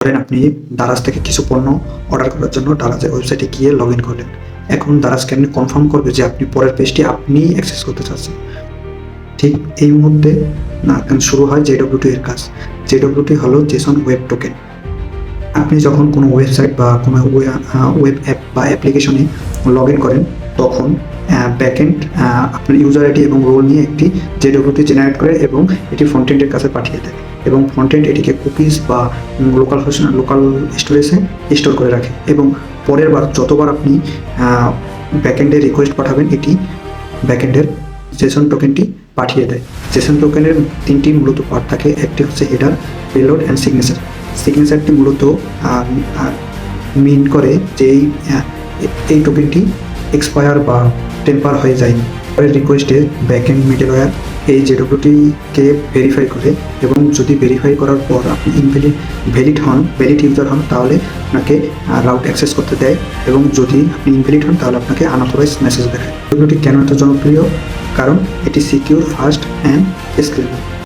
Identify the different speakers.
Speaker 1: ধরেন আপনি দারাজ থেকে কিছু পণ্য অর্ডার করার জন্য দারাজের ওয়েবসাইটে গিয়ে লগ ইন করলেন। এখন দারাজ কেমনি কনফার্ম করবে যে আপনি পরের পেজটি আপনি অ্যাক্সেস করতে চাচ্ছেন। ঠিক এই মুহূর্তে শুরু হয় জেডব্লিউটি এর কাজ। জেডব্লিউটি হলো জেসন ওয়েব টোকেন। আপনি যখন কোনো ওয়েবসাইট বা কোনো ওয়েব অ্যাপ বা অ্যাপ্লিকেশনে লগ ইন করেন, তখন ব্যাকএন্ড আপনার ইউজার আইডি এবং রোল নিয়ে একটি জেডব্লিউটি জেনারেট করে এবং এটি ফ্রন্টেন্ডের কাছে পাঠিয়ে দেয় এবং ফ্রন্টেন্ড এটিকে কুকিজ বা লোকাল স্টোরেজে স্টোর করে রাখে এবং পরের বার যতবার আপনি ব্যাকএন্ডে রিকোয়েস্ট পাঠাবেন, এটি ব্যাকএন্ডের জেসন টোকেনটি পাঠিয়ে দেয়। জেসন টোকেনের তিনটি মূলত পার্ট থাকে। একটি হচ্ছে হেডার, পেলোড অ্যান্ড সিগনেচার। সিগনেচারটি মূলত মিন করে যে এই টোকেনটি এক্সপায়ার বা টেম্পার হয়ে যায়নি। পরের রিকোয়েস্টে ব্যাকএন্ড মিডলওয়্যার এই জেডব্লিউটিকে ভেরিফাই করে এবং যদি ভেরিফাই করার পর আপনি ভ্যালিড ইউজার হন, তাহলে আপনাকে রাউট অ্যাক্সেস করতে দেয় এবং যদি আপনি ইনভ্যালিড হন তাহলে আপনাকে আনঅথরাইজড মেসেজ দেখায়। জেডব্লিউটি কেন এত জনপ্রিয়? কারণ এটি সিকিউর, ফাস্ট অ্যান্ড স্কেলেবল।